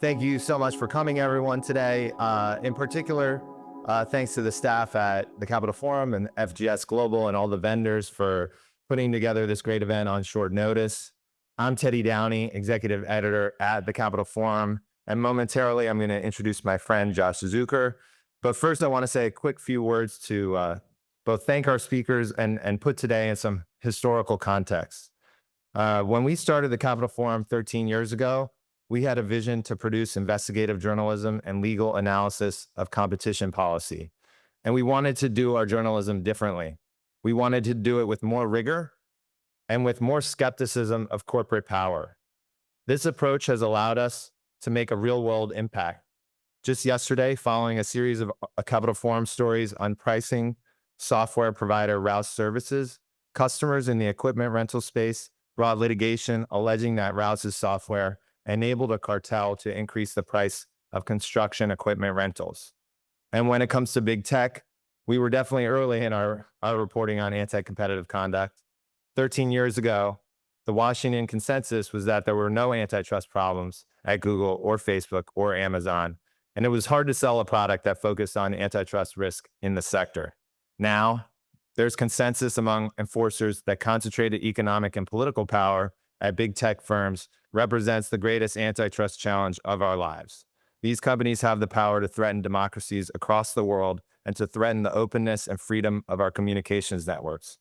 Thank you so much for coming, everyone, today. In particular, thanks to the staff at the Capital Forum and FGS Global and all the vendors for putting together this great event on short notice. I'm Teddy Downey, Executive Editor at the Capital Forum, and momentarily I'm going to introduce my friend Josh Zucker. But first, I want to say a quick few words to both thank our speakers and put today in some historical context. When we started the Capital Forum 13 years ago, we had a vision to produce investigative journalism and legal analysis of competition policy. And we wanted to do our journalism differently. We wanted to do it with more rigor and with more skepticism of corporate power. This approach has allowed us to make a real world impact. Just yesterday, following a series of Capital Forum stories on pricing software provider Rouse Services, customers in the equipment rental space brought litigation alleging that Rouse's software enabled a cartel to increase the price of construction equipment rentals. And when it comes to big tech, we were definitely early in our reporting on anti-competitive conduct. 13 years ago, the Washington consensus was that there were no antitrust problems at Google or Facebook or Amazon, and it was hard to sell a product that focused on antitrust risk in the sector. Now, there's consensus among enforcers that concentrated economic and political power at big tech firms represents the greatest antitrust challenge of our lives. These companies have the power to threaten democracies across the world and to threaten the openness and freedom of our communications networks.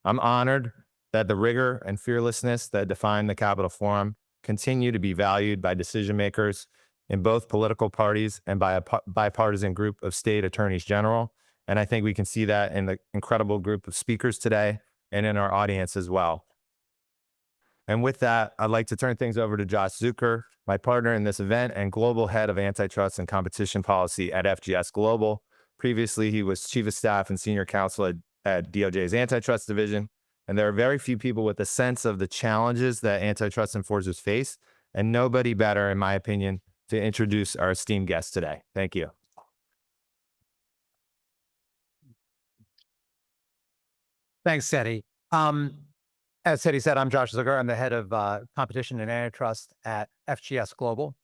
I'm honored that the rigor and fearlessness that define the Capital Forum continue to be valued by decision makers in both political parties and by a bipartisan group of state attorneys general. And I think we can see that in the incredible group of speakers today and in our audience as well. And with that, I'd like to turn things over to Josh Zucker, my partner in this event and global head of antitrust and competition policy at FGS Global. Previously, he was chief of staff and senior counsel at DOJ's antitrust division. And there are very few people with a sense of the challenges that antitrust enforcers face, and nobody better, in my opinion, to introduce our esteemed guest today. Thank you. Thanks, Teddy. As Teddy said, I'm Josh Zucker. I'm the head of competition and antitrust at FGS Global.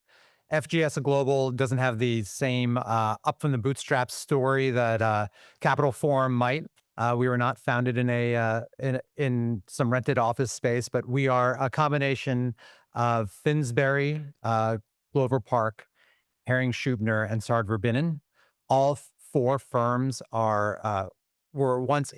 FGS Global doesn't have the same up from the bootstraps story that Capital Forum might. We were not founded in some rented office space, but we are a combination of Finsbury, Glover Park, Herring Schubner, and Sard Verbinnen. All four firms were once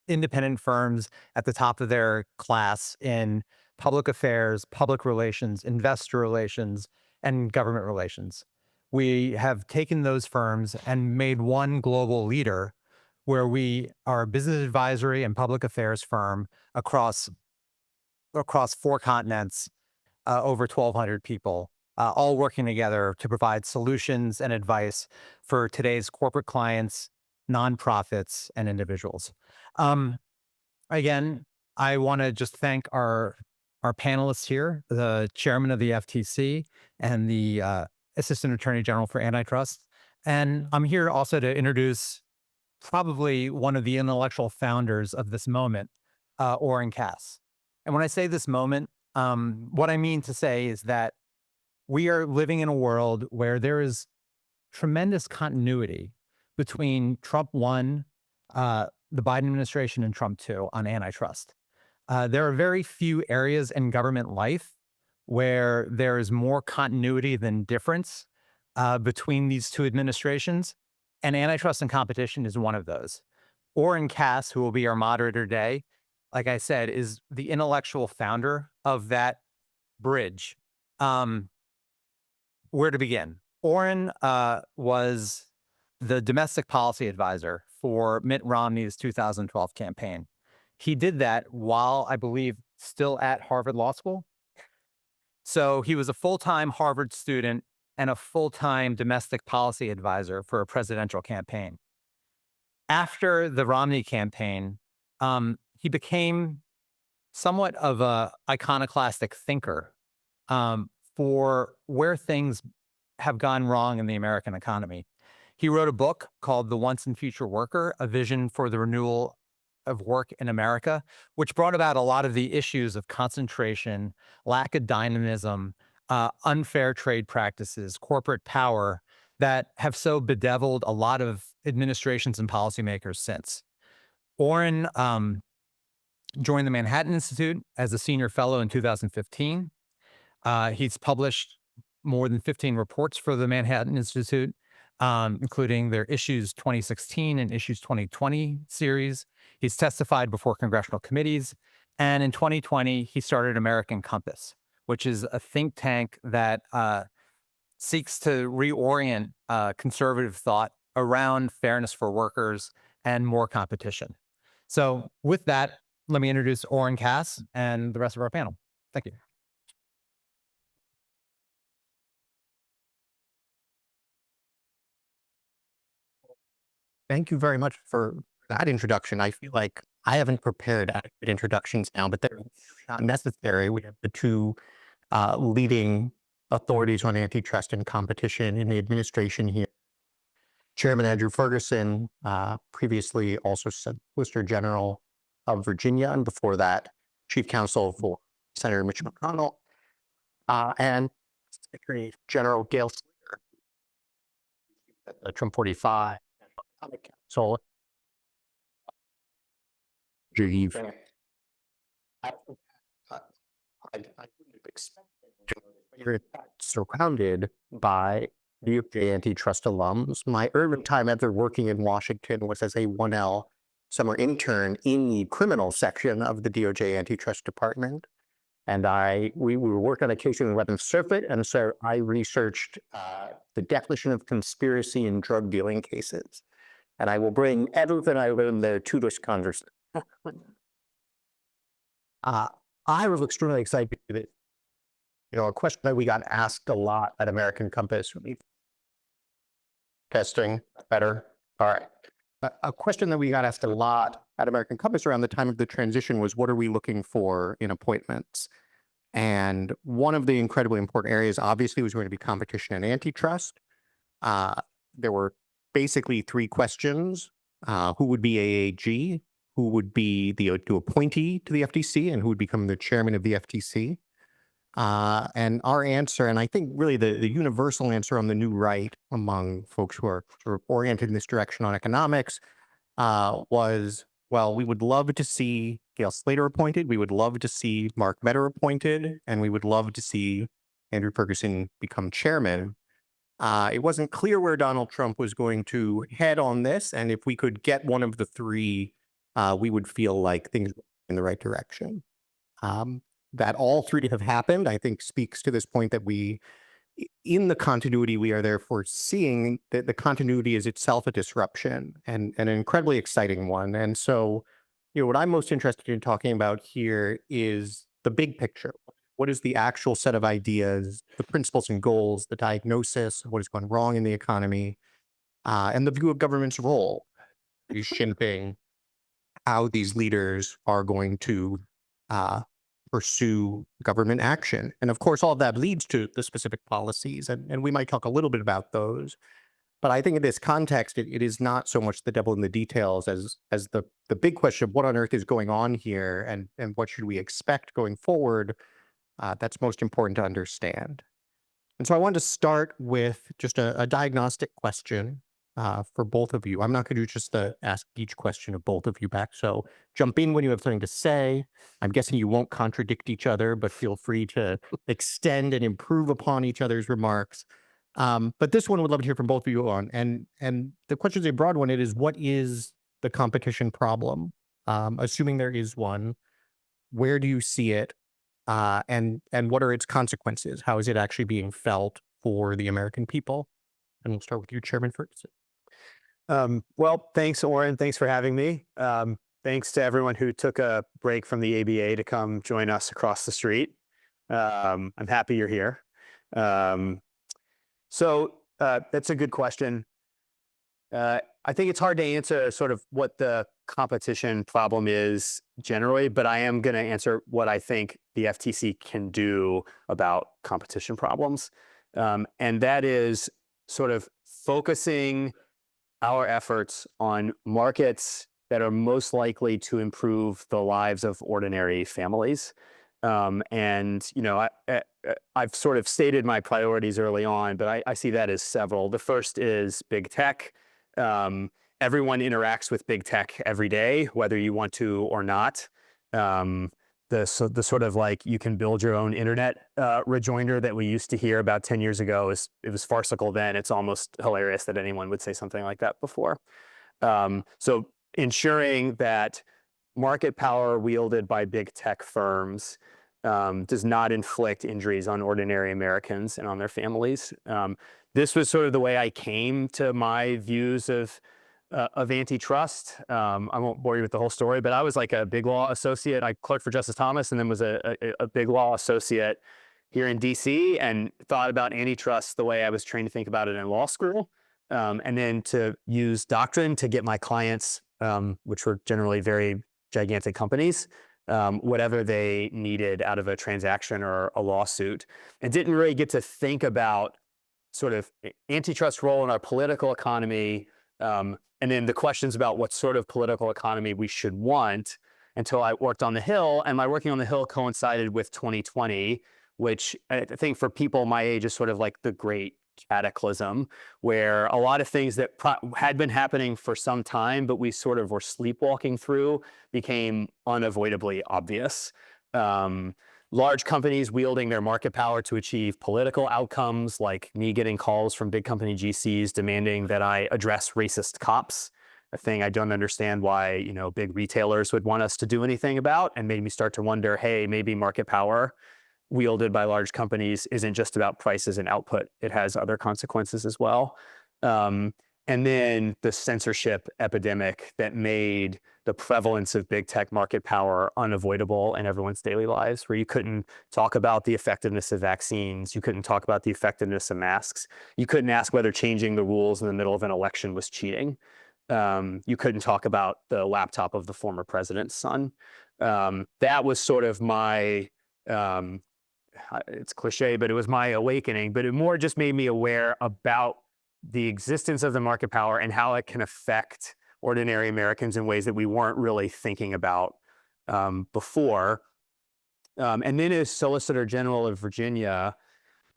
independent firms at the top of their class in public affairs, public relations, investor relations, and government relations. We have taken those firms and made one global leader where we are a business advisory and public affairs firm across 4 continents, over 1,200 people, all working together to provide solutions and advice for today's corporate clients, nonprofits, and individuals. Again, I want to just thank our panelists here, the chairman of the FTC and the assistant attorney general for antitrust. And I'm here also to introduce probably one of the intellectual founders of this moment, Oren Cass. And when I say this moment, what I mean to say is that we are living in a world where there is tremendous continuity between Trump 1, the Biden administration, and Trump 2 on antitrust. There are very few areas in government life where there is more continuity than difference between these two administrations, and antitrust and competition is one of those. Oren Cass, who will be our moderator today, like I said, is the intellectual founder of that bridge. Where to begin? Oren was the domestic policy advisor for Mitt Romney's 2012 campaign. He did that while, I believe, still at Harvard Law School. So he was a full-time Harvard student and a full-time domestic policy advisor for a presidential campaign. After the Romney campaign, he became somewhat of an iconoclastic thinker for where things have gone wrong in the American economy. He wrote a book called The Once and Future Worker, A Vision for the Renewal of Work in America, which brought about a lot of the issues of concentration, lack of dynamism, unfair trade practices, corporate power that have so bedeviled a lot of administrations and policymakers since. Orrin joined the Manhattan Institute as a senior fellow in 2015. He's published more than 15 reports for the Manhattan Institute, including their Issues 2016 and Issues 2020 series. He's testified before congressional committees. And in 2020, he started American Compass, which is a think tank that seeks to reorient conservative thought around fairness for workers and more competition. So, with that, let me introduce Orrin Cass and the rest of our panel. Thank you. Thank you very much for that introduction. I feel like I haven't prepared adequate introductions now, but they're not necessary. We have the two leading authorities on antitrust and competition in the administration here. Chairman Andrew Ferguson, previously also Solicitor General of Virginia, and before that, Chief Counsel for Senator Mitch McConnell, and Secretary General Gail Slater at the Trump 45 Economic Council. I wouldn't have expected you're surrounded by DOJ antitrust alums. My early time ever working in Washington was as a 1L summer intern in the criminal section of the DOJ antitrust department. And we were working on a case in the 11th Circuit, and so I researched the definition of conspiracy in drug dealing cases. And I will bring everything I learned there to this conversation. I was extremely excited to this. A question that we got asked a lot at American Compass. Testing better. All right. A question that we got asked a lot at American Compass around the time of the transition was, what are we looking for in appointments? And one of the incredibly important areas, obviously, was going to be competition and antitrust. There were basically three questions. Who would be AAG? Who would be the appointee to the FTC, and who would become the chairman of the FTC? And our answer, and I think really the universal answer on the new right among folks who are sort of oriented in this direction on economics, was, well, we would love to see Gail Slater appointed, we would love to see Mark Meadow appointed, and we would love to see Andrew Ferguson become chairman. It wasn't clear where Donald Trump was going to head on this, and if we could get one of the three, we would feel like things were in the right direction. That all three have happened, I think, speaks to this point that in the continuity, we are therefore seeing that the continuity is itself a disruption, and an incredibly exciting one. And so, what I'm most interested in talking about here is the big picture. What is the actual set of ideas, the principles and goals, the diagnosis, what has gone wrong in the economy, and the view of government's role, shaping how these leaders are going to pursue government action. And of course, all of that leads to the specific policies, and we might talk a little bit about those. But I think in this context, it is not so much the devil in the details as the big question of what on earth is going on here, and what should we expect going forward. That's most important to understand. And so I wanted to start with just a diagnostic question for both of you. I'm not going to just ask each question of both of you back. So jump in when you have something to say. I'm guessing you won't contradict each other, but feel free to extend and improve upon each other's remarks. But this one, I would love to hear from both of you on. And the question is a broad one. It is, what is the competition problem? Assuming there is one, where do you see it? And what are its consequences? How is it actually being felt for the American people? And we'll start with you, Chairman Ferguson. Well, thanks, Orrin. Thanks for having me. Thanks to everyone who took a break from the ABA to come join us across the street. I'm happy you're here. So that's a good question. I think it's hard to answer sort of what the competition problem is generally, but I am going to answer what I think the FTC can do about competition problems. And that is sort of focusing our efforts on markets that are most likely to improve the lives of ordinary families. And I've sort of stated my priorities early on, but I see that as several. The first is big tech. Everyone interacts with big tech every day, whether you want to or not. The sort of like you can build your own internet rejoinder that we used to hear about 10 years ago it was farcical then. It's almost hilarious that anyone would say something like that before. So ensuring that market power wielded by big tech firms does not inflict injuries on ordinary Americans and on their families. This was sort of the way I came to my views of antitrust. I won't bore you with the whole story, but I was like a big law associate. I clerked for Justice Thomas and then was a big law associate here in DC and thought about antitrust the way I was trained to think about it in law school. And then to use doctrine to get my clients, which were generally very gigantic companies, whatever they needed out of a transaction or a lawsuit, and didn't really get to think about sort of antitrust role in our political economy, and then the questions about what sort of political economy we should want until I worked on the Hill. And my working on the Hill coincided with 2020, which I think for people my age is sort of like the great cataclysm, where a lot of things that had been happening for some time, but we sort of were sleepwalking through, became unavoidably obvious. Large companies wielding their market power to achieve political outcomes, like me getting calls from big company GCs demanding that I address racist cops, a thing I don't understand why, big retailers would want us to do anything about, and made me start to wonder, hey, maybe market power wielded by large companies isn't just about prices and output. It has other consequences as well. And then the censorship epidemic that made the prevalence of big tech market power unavoidable in everyone's daily lives, where you couldn't talk about the effectiveness of vaccines. You couldn't talk about the effectiveness of masks. You couldn't ask whether changing the rules in the middle of an election was cheating. You couldn't talk about the laptop of the former president's son. That was sort of my, it's cliche, but it was my awakening. But it more just made me aware about the existence of the market power and how it can affect ordinary Americans in ways that we weren't really thinking about before. And then as Solicitor General of Virginia,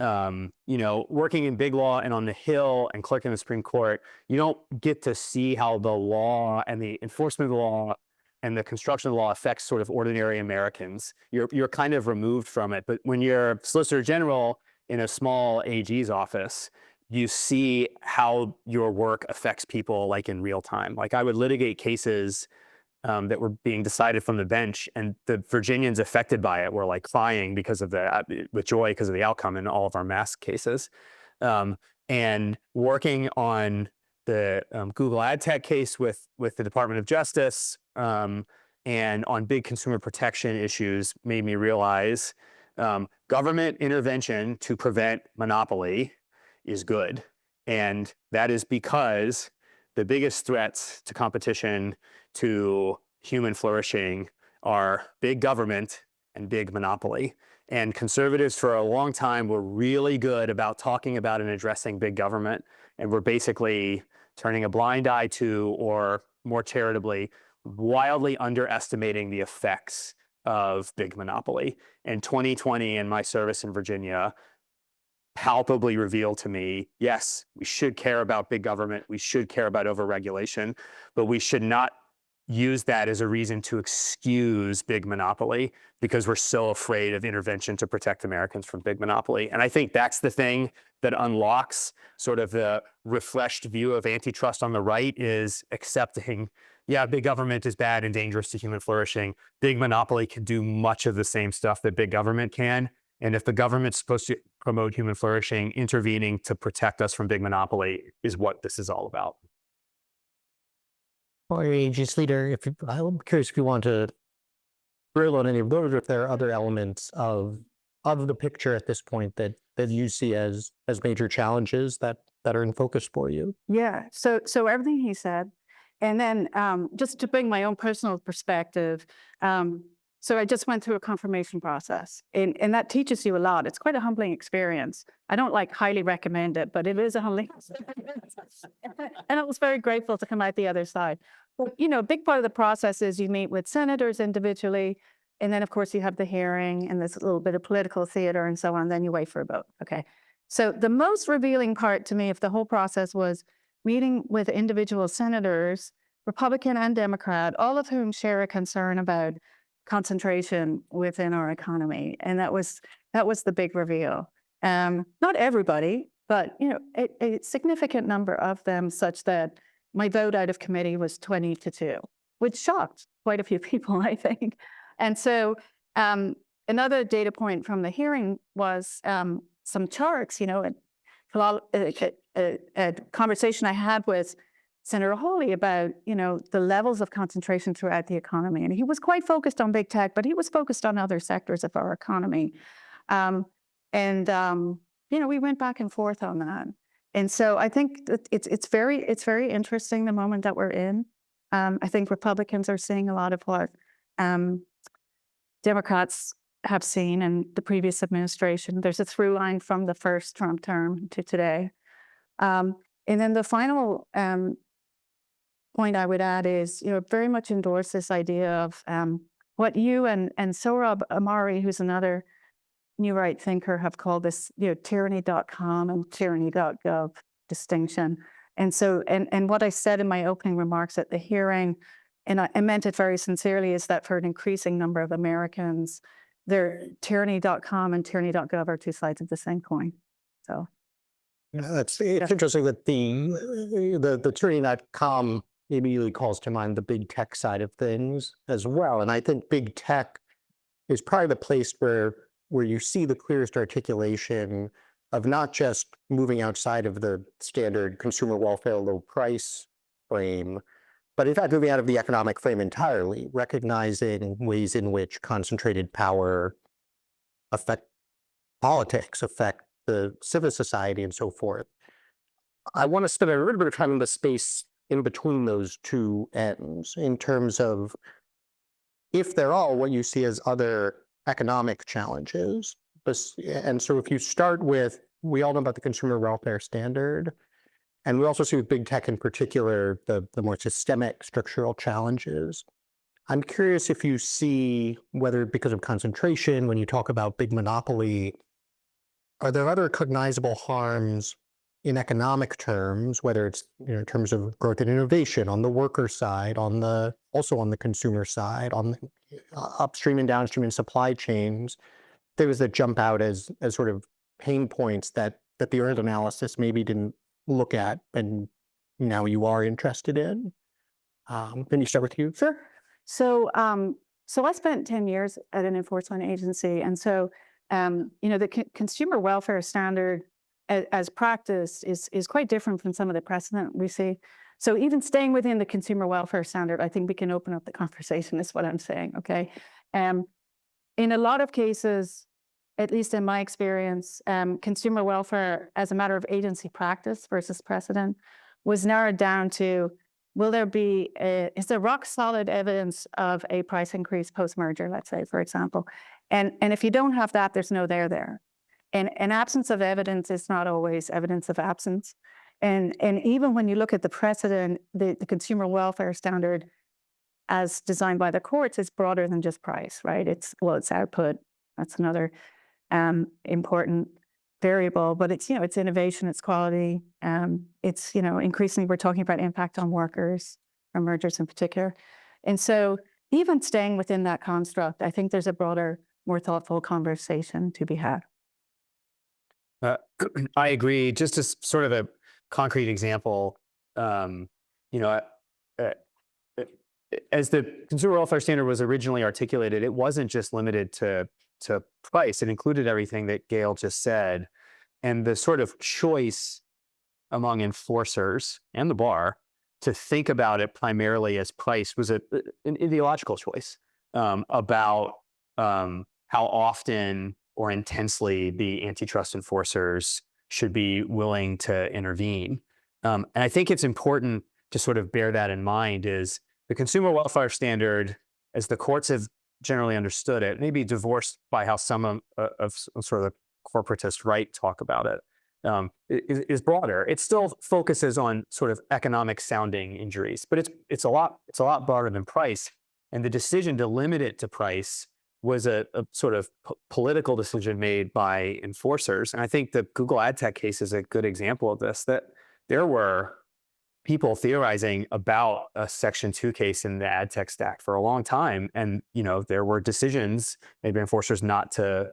working in big law and on the Hill and clerking in the Supreme Court, you don't get to see how the law and the enforcement of the law and the construction of the law affects sort of ordinary Americans. You're kind of removed from it. But when you're Solicitor General in a small AG's office, you see how your work affects people like in real time. Like I would litigate cases that were being decided from the bench, and the Virginians affected by it were like crying with joy because of the outcome in all of our mask cases. And working on the Google ad tech case with the Department of Justice and on big consumer protection issues made me realize government intervention to prevent monopoly is good. And that is because the biggest threats to competition, to human flourishing, are big government and big monopoly. And conservatives for a long time were really good about talking about and addressing big government, and were basically turning a blind eye to, or more charitably, wildly underestimating the effects of big monopoly. And 2020 and my service in Virginia palpably revealed to me, yes, we should care about big government, we should care about overregulation, but we should not use that as a reason to excuse big monopoly because we're so afraid of intervention to protect Americans from big monopoly. And I think that's the thing that unlocks sort of the refreshed view of antitrust on the right, is accepting, yeah, big government is bad and dangerous to human flourishing. Big monopoly can do much of the same stuff that big government can. And if the government's supposed to promote human flourishing, intervening to protect us from big monopoly is what this is all about. Well, your AG's leader, I'm curious if you want to drill on any of those, or if there are other elements of the picture at this point that you see as major challenges that are in focus for you. Yeah, so everything he said. And then just to bring my own personal perspective, so I just went through a confirmation process, and that teaches you a lot. It's quite a humbling experience. I don't highly recommend it, but it is a humbling experience. And I was very grateful to come out the other side. But, a big part of the process is you meet with senators individually, And then, of course, you have the hearing and there's a little bit of political theater and so on. Then you wait for a vote. Okay. So the most revealing part to me of the whole process was meeting with individual senators, Republican and Democrat, all of whom share a concern about concentration within our economy. And that was the big reveal. Not everybody, but a significant number of them, such that my vote out of committee was 20-2, which shocked quite a few people, I think. And so another data point from the hearing was some charts, a conversation I had with Senator Hawley about, the levels of concentration throughout the economy. And he was quite focused on big tech, but he was focused on other sectors of our economy. We went back and forth on that. And so I think that it's very interesting, the moment that we're in. I think Republicans are seeing a lot of what Democrats have seen in the previous administration. There's a through line from the first Trump term to today. And then the final point I would add is, very much endorse this idea of what you and Sohrab Ahmari, who's another new right thinker, have called this, tyranny.com and tyranny.gov distinction. And so, and what I said in my opening remarks at the hearing, and I meant it very sincerely, is that for an increasing number of Americans, tyranny.com and tyranny.gov are two sides of the same coin. So. It's interesting that the tyranny.com immediately calls to mind the big tech side of things as well. And I think big tech is probably the place where you see the clearest articulation of not just moving outside of the standard consumer welfare low price frame, but in fact moving out of the economic frame entirely, recognizing ways in which concentrated power affect politics, affect the civil society, and so forth. I want to spend a little bit of time in the space in between those two ends in terms of, if there are what you see as other economic challenges. And so if you start with, we all know about the consumer welfare standard, and we also see with big tech in particular, the more systemic structural challenges. I'm curious if you see, whether because of concentration, when you talk about big monopoly, are there other cognizable harms in economic terms, whether it's in terms of growth and innovation on the worker side, also on the consumer side, on the upstream and downstream and supply chains, things that jump out as sort of pain points that the earned analysis maybe didn't look at, and now you are interested in? Can you start with you? Sure. So I spent 10 years at an enforcement agency, and so the consumer welfare standard as practiced is quite different from some of the precedent we see. So even staying within the consumer welfare standard, I think we can open up the conversation, is what I'm saying, okay? In a lot of cases, at least in my experience, consumer welfare as a matter of agency practice versus precedent was narrowed down to, is there rock solid evidence of a price increase post-merger, let's say, for example? And if you don't have that, there's no there. And an absence of evidence is not always evidence of absence. And even when you look at the precedent, the consumer welfare standard as designed by the courts is broader than just price, right? It's output. That's another important variable, but it's innovation, it's quality. It's, increasingly we're talking about impact on workers, or mergers in particular. And so even staying within that construct, I think there's a broader, more thoughtful conversation to be had. I agree. Just as sort of a concrete example, as the consumer welfare standard was originally articulated, it wasn't just limited to price. It included everything that Gail just said. And the sort of choice among enforcers and the bar to think about it primarily as price was an ideological choice about how often or intensely the antitrust enforcers should be willing to intervene. And I think it's important to sort of bear that in mind, is the consumer welfare standard, as the courts have generally understood it, maybe divorced by how some of sort of the corporatist right talk about it, is broader. It still focuses on sort of economic sounding injuries, but it's a lot broader than price. And the decision to limit it to price was a sort of political decision made by enforcers. And I think the Google ad tech case is a good example of this, that there were people theorizing about a Section 2 case in the ad tech stack for a long time. And, there were decisions made by enforcers not to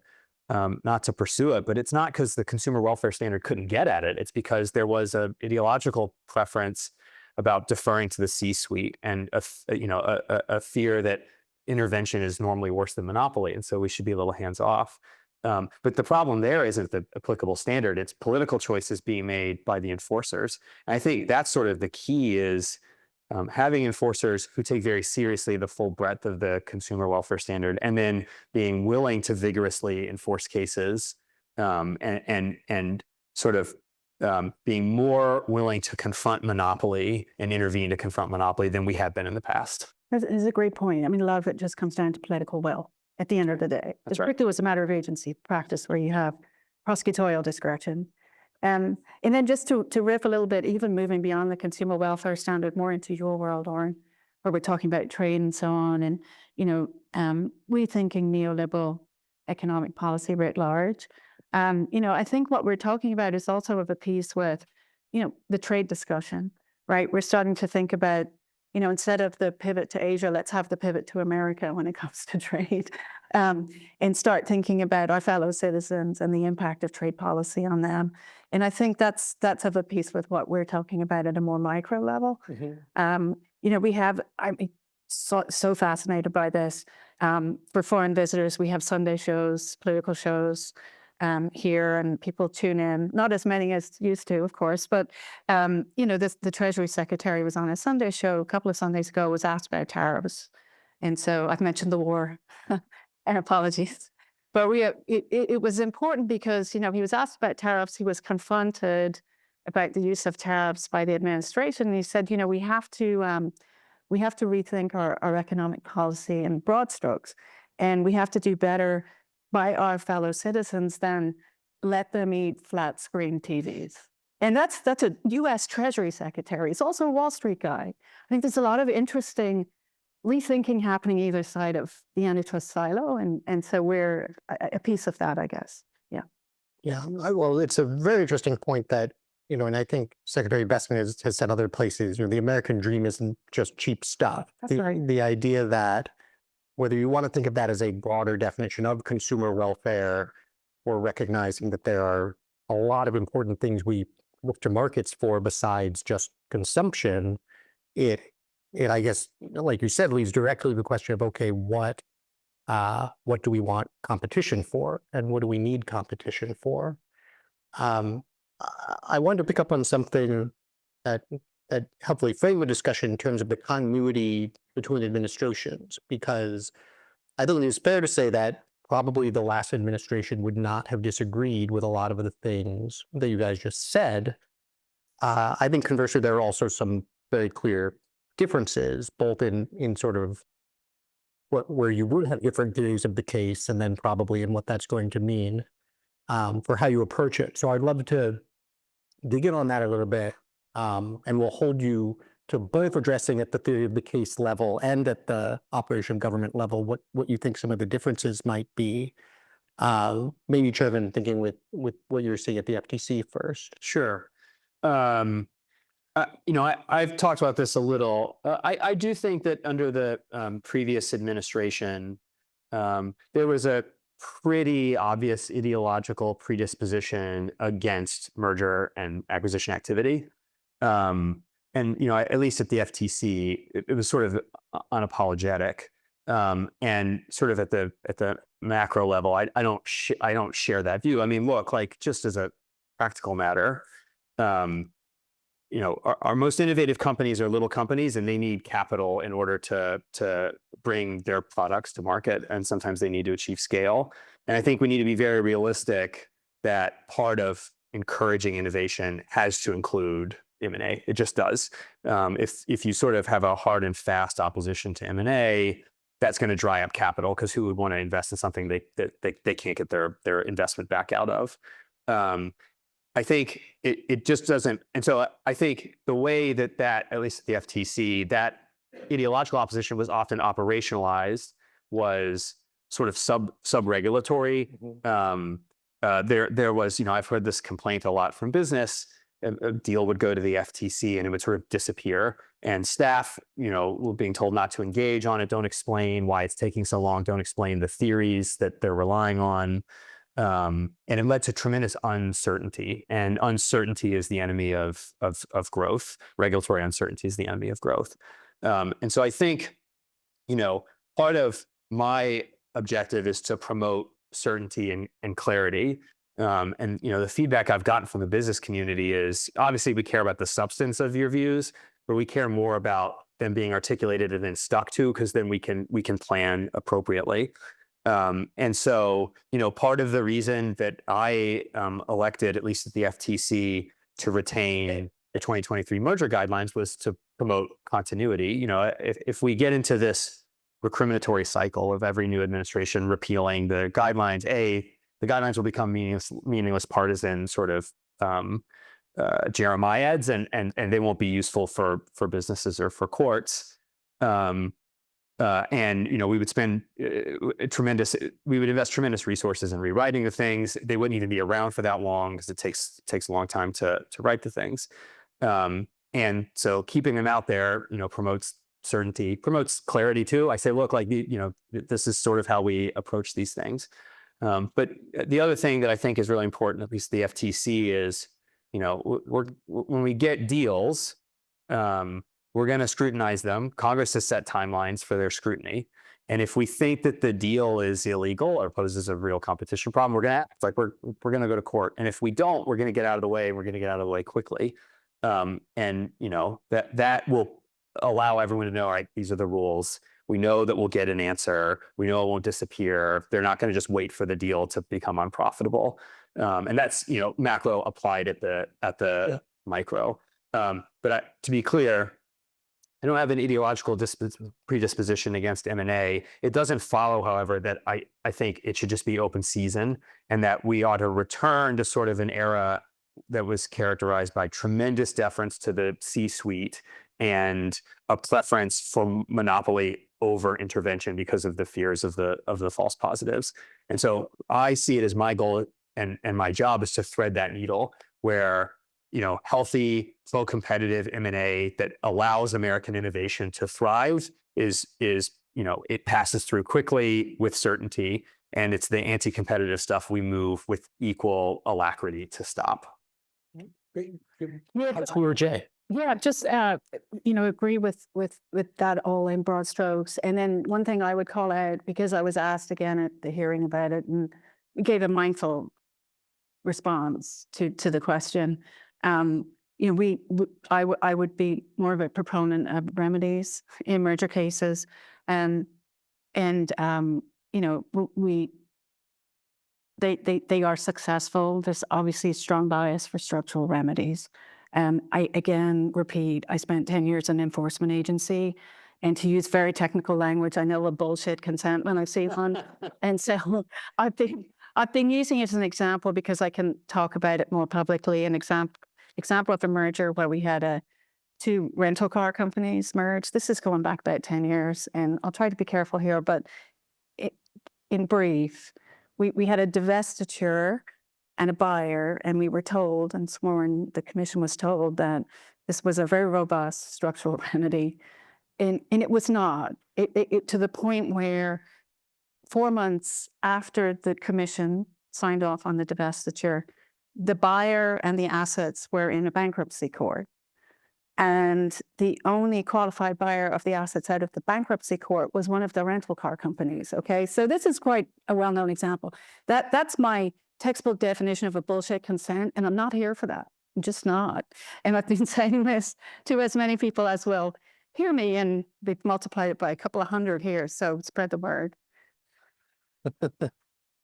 pursue it. But it's not because the consumer welfare standard couldn't get at it. It's because there was an ideological preference about deferring to the C-suite and a fear that intervention is normally worse than monopoly. And so we should be a little hands off. But the problem there isn't the applicable standard. It's political choices being made by the enforcers. And I think that's sort of the key is having enforcers who take very seriously the full breadth of the consumer welfare standard, and then being willing to vigorously enforce cases and sort of being more willing to confront monopoly and intervene to confront monopoly than we have been in the past. That's a great point. I mean, a lot of it just comes down to political will at the end of the day. That's It right. strictly was a matter of agency practice where you have prosecutorial discretion. And then just to riff a little bit, even moving beyond the consumer welfare standard more into your world, Oren, where we're talking about trade and so on, and rethinking neoliberal economic policy writ large. I think what we're talking about is also of a piece with, the trade discussion, right? We're starting to think about, instead of the pivot to Asia, let's have the pivot to America when it comes to trade, and start thinking about our fellow citizens and the impact of trade policy on them. And I think that's of a piece with what we're talking about at a more micro level. I'm so fascinated by this. For foreign visitors, we have Sunday shows, political shows here, and people tune in. Not as many as used to, of course, but the Treasury Secretary was on a Sunday show a couple of Sundays ago, was asked about tariffs, and so I've mentioned the war, and apologies, but it was important because he was asked about tariffs. He was confronted about the use of tariffs by the administration, and he said, we have to rethink our economic policy in broad strokes, and we have to do better by our fellow citizens than let them eat flat screen TVs. And that's a U.S. Treasury Secretary. He's also a Wall Street guy. I think there's a lot of interesting rethinking happening either side of the antitrust silo, and so we're a piece of that, I guess. Yeah. Yeah, well, it's a very interesting point that, and I think Secretary Bestman has said other places, the American dream isn't just cheap stuff. That's right. The idea that whether you want to think of that as a broader definition of consumer welfare, or recognizing that there are a lot of important things we look to markets for besides just consumption, it I guess, like you said, leads directly to the question of, okay, what do we want competition for, and what do we need competition for? I wanted to pick up on something that hopefully frame the discussion in terms of the continuity between administrations, because I think it's fair to say that probably the last administration would not have disagreed with a lot of the things that you guys just said. I think conversely, there are also some very clear differences, both in sort of where you would have different theories of the case, and then probably in what that's going to mean for how you approach it. So I'd love to dig in on that a little bit, and we'll hold you to both addressing at the theory of the case level and at the operation of government level what you think some of the differences might be. Maybe, Trevin, thinking with what you're seeing at the FTC first. Sure. I've talked about this a little. I do think that under the previous administration, there was a pretty obvious ideological predisposition against merger and acquisition activity. At least at the FTC, it was sort of unapologetic. And sort of at the macro level, I don't share that view. I mean, look, like just as a practical matter, our most innovative companies are little companies, and they need capital in order to bring their products to market. And sometimes they need to achieve scale. And I think we need to be very realistic that part of encouraging innovation has to include M&A. It just does. If you sort of have a hard and fast opposition to M&A, that's going to dry up capital, because who would want to invest in something they can't get their investment back out of? I think it just doesn't. And so I think the way that at least at the FTC, that ideological opposition was often operationalized was sort of sub-regulatory. There was, I've heard this complaint a lot from business. A deal would go to the FTC and it would sort of disappear. And staff, were being told not to engage on it, don't explain why it's taking so long, don't explain the theories that they're relying on. And it led to tremendous uncertainty. And uncertainty is the enemy of growth. Regulatory uncertainty is the enemy of growth. And so I think, part of my objective is to promote certainty and clarity. And the feedback I've gotten from the business community is obviously we care about the substance of your views, but we care more about them being articulated and then stuck to, because then we can plan appropriately. And so, part of the reason that I elected, at least at the FTC, to retain the 2023 merger guidelines was to promote continuity. If we get into this recriminatory cycle of every new administration repealing the guidelines, the guidelines will become meaningless partisan sort of jeremiads, and they won't be useful for businesses or for courts. And we would spend we would invest tremendous resources in rewriting the things. They wouldn't even be around for that long because it takes a long time to write the things. And so keeping them out there, promotes certainty, promotes clarity too. I say, look, this is sort of how we approach these things. But the other thing that I think is really important, at least the FTC, is, when we get deals, we're going to scrutinize them. Congress has set timelines for their scrutiny. And if we think that the deal is illegal or poses a real competition problem, we're going to act like we're going to go to court. And if we don't, we're going to get out of the way, and we're going to get out of the way quickly. That will allow everyone to know, all right, these are the rules. We know that we'll get an answer. We know it won't disappear. They're not going to just wait for the deal to become unprofitable. And that's, macro applied at the micro. But to be clear, I don't have an ideological predisposition against M&A. It doesn't follow, however, that I think it should just be open season, and that we ought to return to sort of an era that was characterized by tremendous deference to the C-suite and a preference for monopoly over intervention because of the fears of the false positives. And so I see it as my goal and my job is to thread that needle where, healthy, pro-competitive M&A that allows American innovation to thrive is it passes through quickly with certainty, and it's the anti-competitive stuff we move with equal alacrity to stop. Great. Yeah, That's where Jay. Yeah, just agree with that all in broad strokes. And then one thing I would call out, because I was asked again at the hearing about it, and we gave a mindful response to the question. I would be more of a proponent of remedies in merger cases, they are successful. There's obviously a strong bias for structural remedies. I again repeat, I spent 10 years in an enforcement agency, and to use very technical language, I know a bullshit consent when I see one. And so I've been using it as an example because I can talk about it more publicly. An example of a merger where we had two rental car companies merge. This is going back about 10 years, and I'll try to be careful here, but in brief, we had a divestiture and a buyer, and we were told and sworn, the commission was told that this was a very robust structural remedy. And it was not. It to the point where 4 months after the commission signed off on the divestiture, the buyer and the assets were in a bankruptcy court. And the only qualified buyer of the assets out of the bankruptcy court was one of the rental car companies. Okay, so this is quite a well-known example. That's my textbook definition of a bullshit consent, and I'm not here for that. I'm just not. And I've been saying this to as many people as will hear me, and we've multiplied it by a couple of hundred here, so spread the word.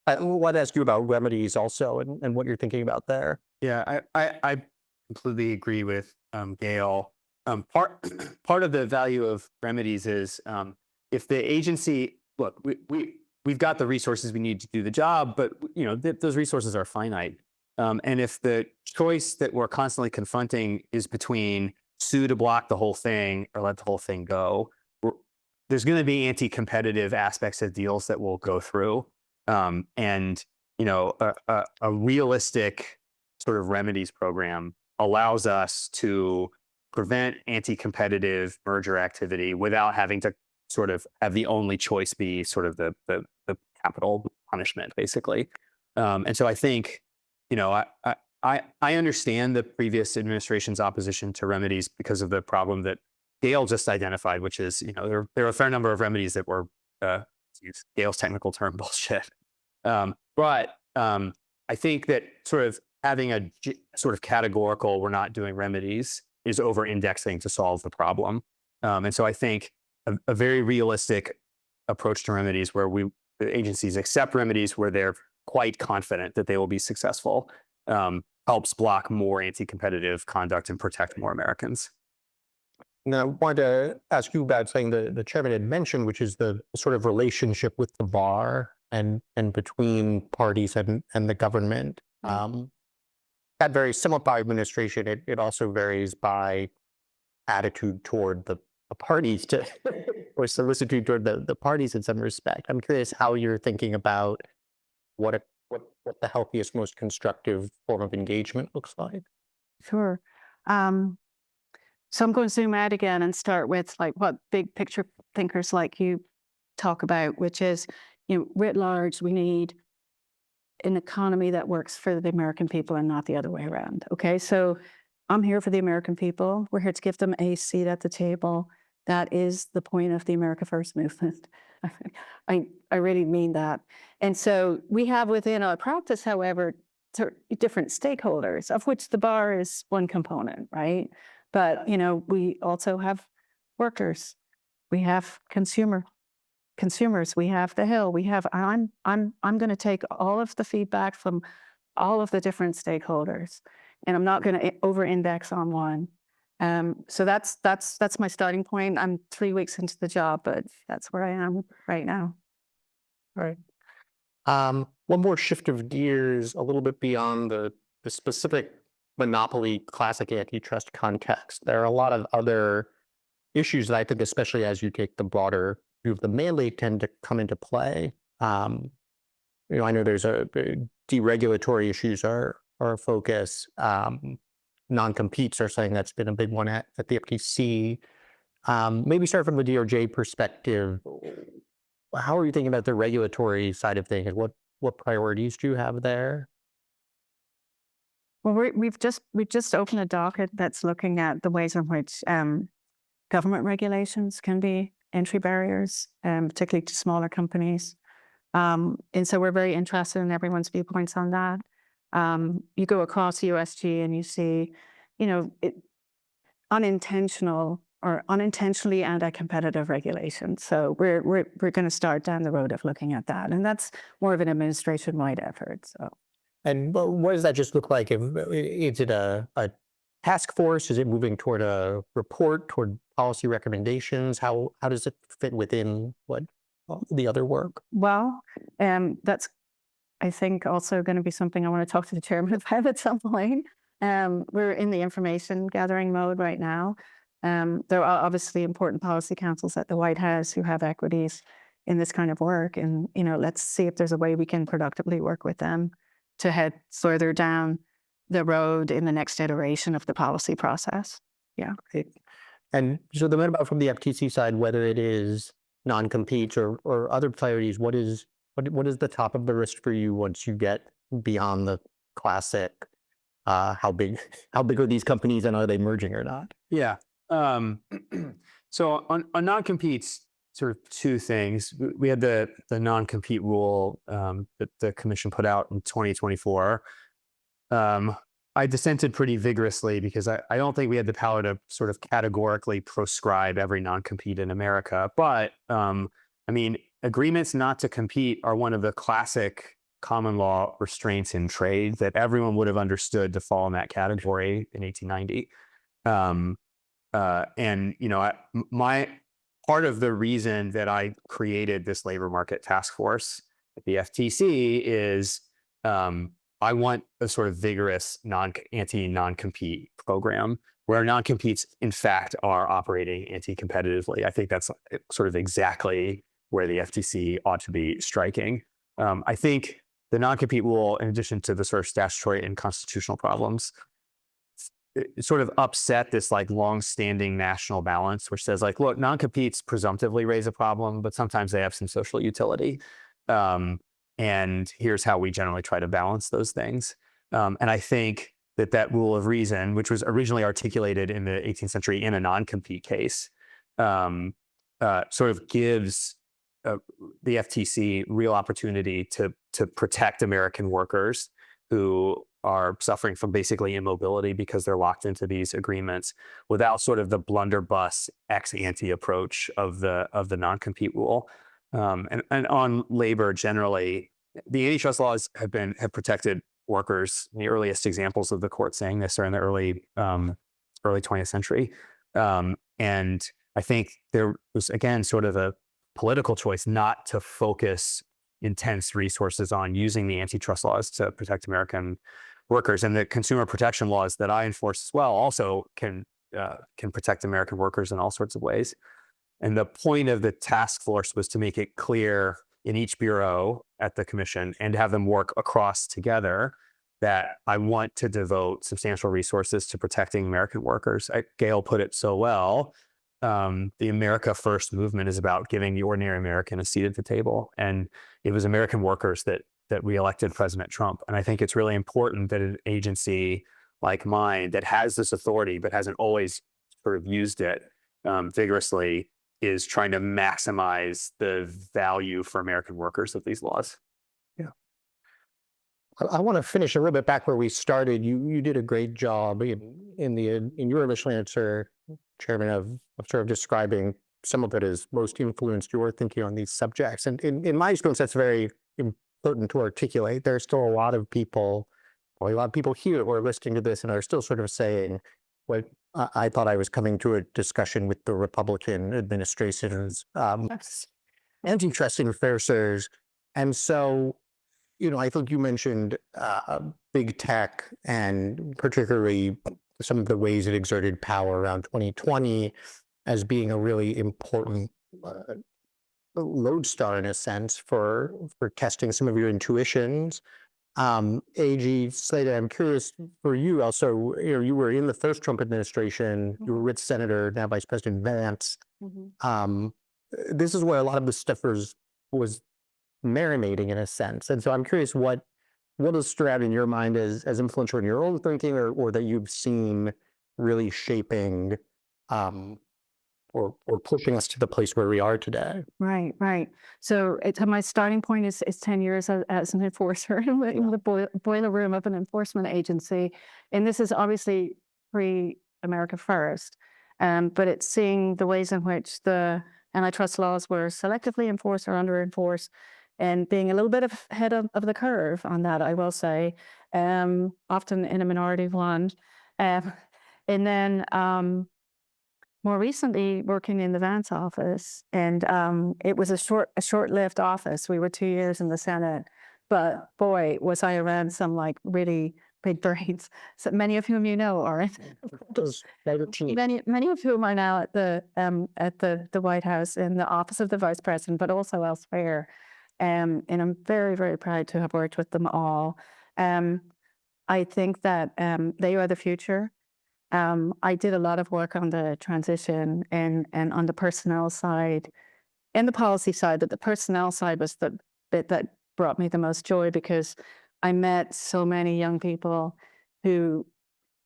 I want to ask you about remedies also and what you're thinking about there. Yeah, I completely agree with Gail. Part of the value of remedies is if the agency, look, we've got the resources we need to do the job, but those resources are finite. And if the choice that we're constantly confronting is between sue to block the whole thing or let the whole thing go, there's going to be anti-competitive aspects of deals that we'll go through. And, a realistic sort of remedies program allows us to prevent anti-competitive merger activity without having to sort of have the only choice be sort of the capital punishment, basically. And so I think, I understand the previous administration's opposition to remedies because of the problem that Gail just identified, which is, there are a fair number of remedies that were, to use Gail's technical term, bullshit. But I think that sort of having a sort of categorical, we're not doing remedies, is over-indexing to solve the problem. And so I think a very realistic approach to remedies where the agencies accept remedies where they're quite confident that they will be successful helps block more anti-competitive conduct and protect more Americans. Now, I wanted to ask you about something the chairman had mentioned, which is the sort of relationship with the bar and between parties and the government. That varies somewhat by administration. It also varies by attitude toward the parties or solicitude toward the parties in some respect. I'm curious how you're thinking about what the healthiest, most constructive form of engagement looks like. Sure. So I'm going to zoom out again and start with like what big picture thinkers like you talk about, which is, writ large, we need an economy that works for the American people and not the other way around. Okay, so I'm here for the American people. We're here to give them a seat at the table. That is the point of the America First movement. I really mean that. And so we have within our practice, however, different stakeholders, of which the bar is one component, right? But we also have workers, we have consumers, we have the Hill, we have. I'm going to take all of the feedback from all of the different stakeholders, and I'm not going to over-index on one. So that's my starting point. I'm 3 weeks into the job, but that's where I am right now. All right. One more shift of gears, a little bit beyond the specific monopoly classic antitrust context. There are a lot of other issues that I think, especially as you take the broader view of the mandate, tend to come into play. I know there's deregulatory issues are a focus. Non-competes are something that's been a big one at the FTC. Maybe start from the DOJ perspective. How are you thinking about the regulatory side of things? What priorities do you have there? Well, we've just opened a docket that's looking at the ways in which government regulations can be entry barriers, particularly to smaller companies. And so we're very interested in everyone's viewpoints on that. You go across USG and you see, unintentional or unintentionally anti-competitive regulation. So we're going to start down the road of looking at that, and that's more of an administration-wide effort. So. And what does that just look like? Is it a task force? Is it moving toward a report, toward policy recommendations? How does it fit within what the other work? Well, that's, I think, also going to be something I want to talk to the chairman about at some point. We're in the information gathering mode right now. There are obviously important policy councils at the White House who have equities in this kind of work. And, let's see if there's a way we can productively work with them to head further down the road in the next iteration of the policy process. Yeah. Great. And so the about from the FTC side, whether it is non-competes or other priorities, what is the top of the list for you once you get beyond the classic? How big are these companies and are they merging or not? Yeah. So on non-competes, sort of two things. We had the non-compete rule that the commission put out in 2024. I dissented pretty vigorously because I don't think we had the power to sort of categorically proscribe every non-compete in America. But agreements not to compete are one of the classic common law restraints in trade that everyone would have understood to fall in that category in 1890. My part of the reason that I created this labor market task force at the FTC is I want a sort of vigorous anti-non-compete program where non-competes, in fact, are operating anti-competitively. I think that's sort of exactly where the FTC ought to be striking. I think the non-compete rule, in addition to the sort of statutory and constitutional problems, it sort of upset this like long-standing national balance, which says like, look, non-competes presumptively raise a problem, but sometimes they have some social utility. And here's how we generally try to balance those things. And I think that rule of reason, which was originally articulated in the 18th century in a non-compete case, sort of gives the FTC real opportunity to protect American workers who are suffering from basically immobility because they're locked into these agreements without sort of the blunderbuss ex ante approach of the non-compete rule. And on labor generally, the antitrust laws have protected workers. The earliest examples of the court saying this are in the early 20th century. And I think there was, again, sort of a political choice not to focus intense resources on using the antitrust laws to protect American workers. And the consumer protection laws that I enforce as well also can protect American workers in all sorts of ways. And the point of the task force was to make it clear in each bureau at the commission and to have them work across together that I want to devote substantial resources to protecting American workers. Gail put it so well. The America First movement is about giving the ordinary American a seat at the table. And it was American workers that reelected President Trump. And I think it's really important that an agency like mine that has this authority but hasn't always sort of used it vigorously is trying to maximize the value for American workers of these laws. Yeah. I want to finish a little bit back where we started. You did a great job in your initial answer, Chairman, of sort of describing some of it as most influenced your thinking on these subjects. And in my experience, that's very important to articulate. There's still a lot of people, probably a lot of people here who are listening to this and are still sort of saying, well, I thought I was coming to a discussion with the Republican administration's antitrust enforcers. And so, I think you mentioned big tech and particularly some of the ways it exerted power around 2020 as being a really important lodestar in a sense for testing some of your intuitions. AG Slater, I'm curious for you also, you were in the first Trump administration, you were with Senator, now Vice President Vance. This is where a lot of the stuff was marinating in a sense. And so I'm curious what has stood out in your mind as influential in your own thinking or that you've seen really shaping or pushing us to the place where we are today. Right. So my starting point is 10 years as an enforcer in the boiler room of an enforcement agency. And this is obviously pre-America First, but it's seeing the ways in which the antitrust laws were selectively enforced or under-enforced and being a little bit ahead of the curve on that, I will say, often in a minority of one. And then more recently, working in the Vance office, and it was a short-lived office. We were 2 years in the Senate, but boy, was I around some like really big brains. So many of whom are in. Many of whom are now at the White House in the office of the Vice President, but also elsewhere. And I'm very, very proud to have worked with them all. I think that they are the future. I did a lot of work on the transition and on the personnel side and the policy side, but the personnel side was the bit that brought me the most joy because I met so many young people who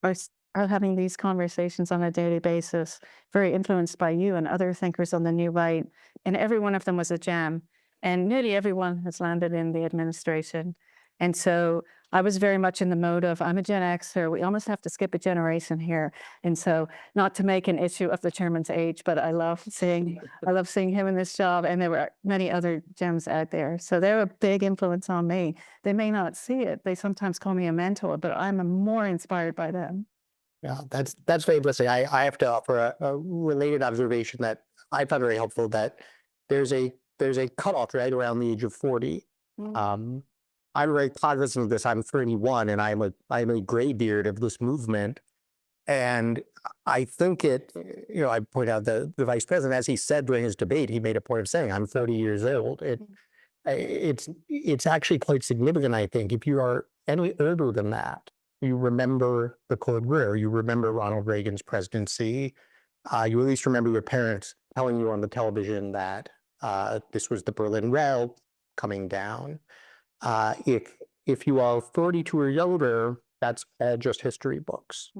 are having these conversations on a daily basis, very influenced by you and other thinkers on the new right. And every one of them was a gem. And nearly everyone has landed in the administration. And so I was very much in the mode of, I'm a Gen Xer, we almost have to skip a generation here. And so not to make an issue of the chairman's age, but I love seeing him in this job. And there were many other gems out there. So they're a big influence on me. They may not see it. They sometimes call me a mentor, but I'm more inspired by them. Yeah, that's very blessing. I have to offer a related observation that I found very helpful, that there's a cutoff right around the age of 40. I'm very cognizant of this. I'm 31 and I'm a graybeard of this movement. And I think I point out the vice president, as he said during his debate, he made a point of saying, I'm 30 years old. It's actually quite significant, I think. If you are any older than that, you remember the Cold War, you remember Ronald Reagan's presidency, you at least remember your parents telling you on the television that this was the Berlin Wall coming down. If you are 42 or younger, that's all just history books.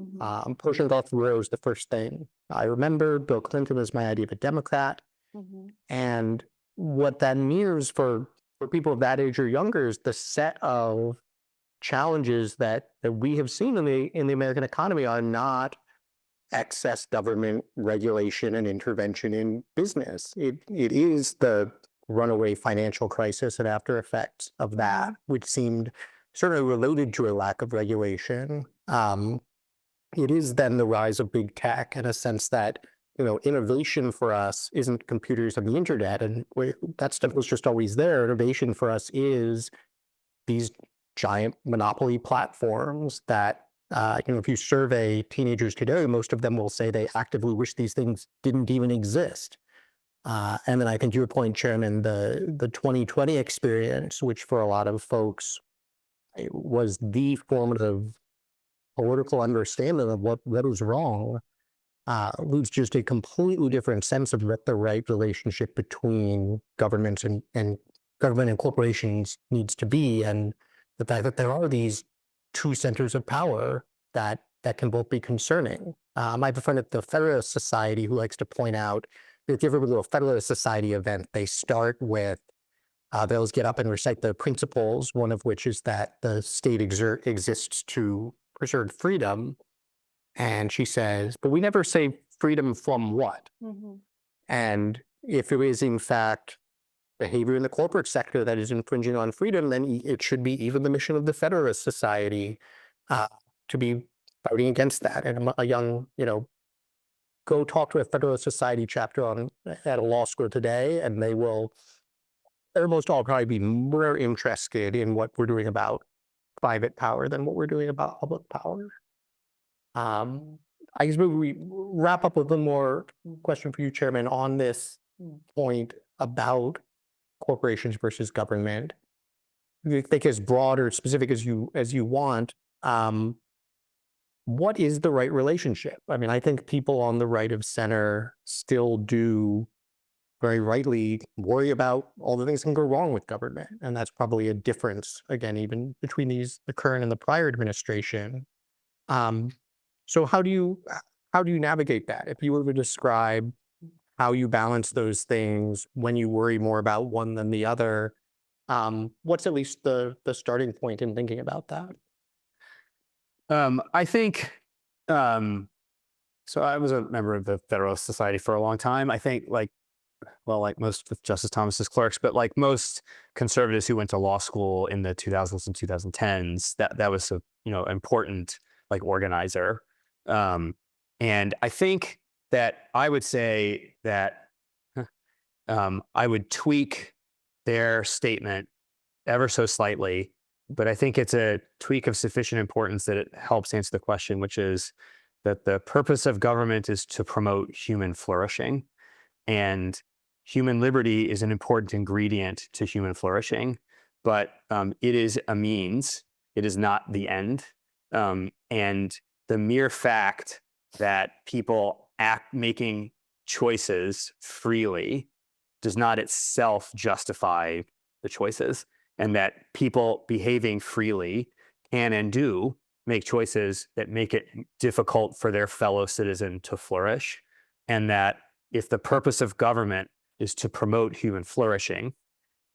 Pushing off the road is the first thing I remember. Bill Clinton was my idea of a Democrat. And what that means for people of that age or younger is the set of challenges that we have seen in the American economy are not excess government regulation and intervention in business. It is the runaway financial crisis and after effects of that, which seemed certainly related to a lack of regulation. It is then the rise of big tech in a sense that, innovation for us isn't computers and the internet, and that stuff was just always there. Innovation for us is these giant monopoly platforms that, if you survey teenagers today, most of them will say they actively wish these things didn't even exist. And then I think to your point, Chairman, the 2020 experience, which for a lot of folks was the formative political understanding of what was wrong, leads just a completely different sense of what the right relationship between governments and government and corporations needs to be, and the fact that there are these two centers of power that can both be concerning. I have a friend at the Federalist Society who likes to point out that if you ever go to a Federalist Society event, they start with they'll get up and recite the principles, one of which is that the state exists to preserve freedom. And she says, but we never say freedom from what? And if it is in fact behavior in the corporate sector that is infringing on freedom, then it should be even the mission of the Federalist Society to be fighting against that. And a young, go talk to a Federalist Society chapter at a law school today, and they'll almost all probably be more interested in what we're doing about private power than what we're doing about public power. I guess maybe we wrap up with one more question for you, Chairman, on this point about corporations versus government. You think as broad or specific as you want. What is the right relationship? I mean, I think people on the right of center still do very rightly worry about all the things that can go wrong with government. And that's probably a difference, again, even between the current and the prior administration. So how do you navigate that? If you were to describe how you balance those things when you worry more about one than the other, what's at least the starting point in thinking about that? I think, so I was a member of the Federalist Society for a long time. I think like most of Justice Thomas's clerks, but like most conservatives who went to law school in the 2000s and 2010s, that was a, important like organizer. And I think that I would say that I would tweak their statement ever so slightly, but I think it's a tweak of sufficient importance that it helps answer the question, which is that the purpose of government is to promote human flourishing, and human liberty is an important ingredient to human flourishing, but it is a means, it is not the end. And the mere fact that people making choices freely does not itself justify the choices, and that people behaving freely can and do make choices that make it difficult for their fellow citizen to flourish, and that if the purpose of government is to promote human flourishing,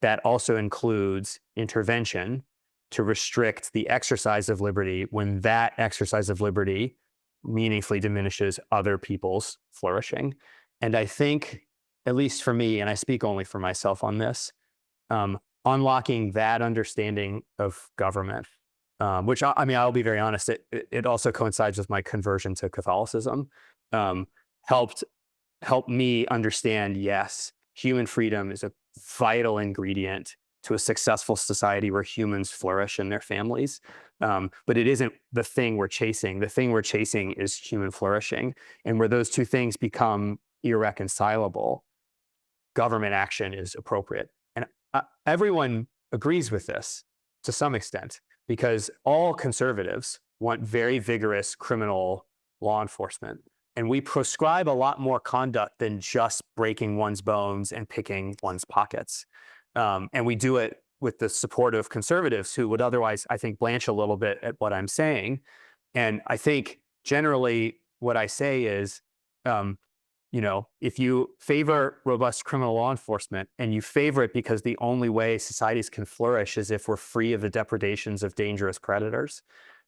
that also includes intervention to restrict the exercise of liberty when that exercise of liberty meaningfully diminishes other people's flourishing. And I think, at least for me, and I speak only for myself on this, unlocking that understanding of government, which I'll be very honest, it also coincides with my conversion to Catholicism, helped me understand, yes, human freedom is a vital ingredient to a successful society where humans flourish in their families. But it isn't the thing we're chasing. The thing we're chasing is human flourishing. And where those two things become irreconcilable, government action is appropriate. And everyone agrees with this to some extent, because all conservatives want very vigorous criminal law enforcement. And we prescribe a lot more conduct than just breaking one's bones and picking one's pockets. And we do it with the support of conservatives who would otherwise, I think, blanch a little bit at what I'm saying. And I think generally what I say is, if you favor robust criminal law enforcement and you favor it because the only way societies can flourish is if we're free of the depredations of dangerous predators,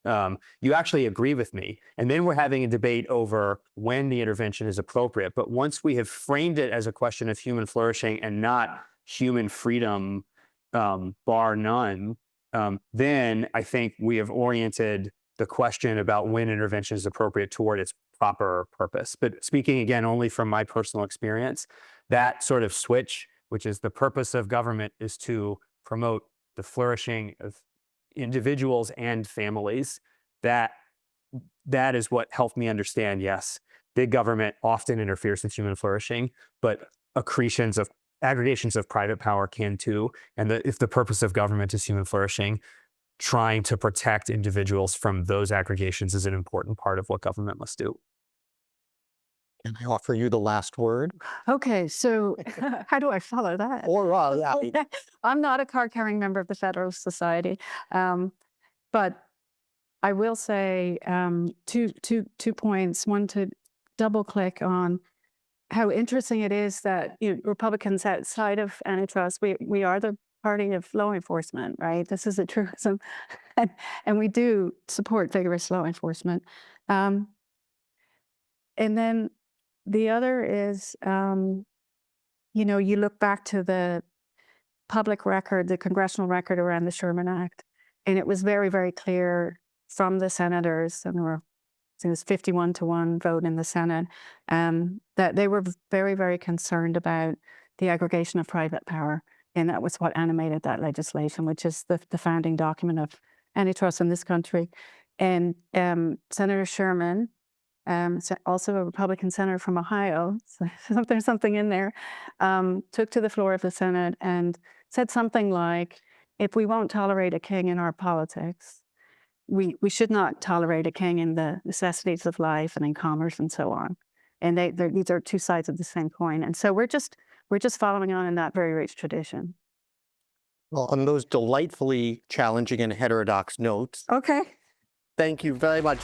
you actually agree with me. And then we're having a debate over when the intervention is appropriate. But once we have framed it as a question of human flourishing and not human freedom, bar none, then I think we have oriented the question about when intervention is appropriate toward its proper purpose. But speaking again only from my personal experience, that sort of switch, which is the purpose of government, is to promote the flourishing of individuals and families. That is what helped me understand, yes, big government often interferes with human flourishing, but aggregations of private power can too. And if the purpose of government is human flourishing, trying to protect individuals from those aggregations is an important part of what government must do. Can I offer you the last word? Okay, so how do I follow that? I'm not a card-carrying member of the Federalist Society, but I will say two points. One, to double-click on how interesting it is that Republicans outside of antitrust, we are the party of law enforcement, right? This is a truism, and we do support vigorous law enforcement. And then the other is, you look back to the public record, the congressional record around the Sherman Act, and it was very, very clear from the senators, and it was 51-1 vote in the Senate, that they were very, very concerned about the aggregation of private power. And that was what animated that legislation, which is the founding document of antitrust in this country. And Senator Sherman, also a Republican senator from Ohio, so there's something in there, took to the floor of the Senate and said something like, if we won't tolerate a king in our politics, we should not tolerate a king in the necessities of life and in commerce and so on. And these are two sides of the same coin. And so we're just following on in that very rich tradition. Well, on those delightfully challenging and heterodox notes, Okay. thank you very much.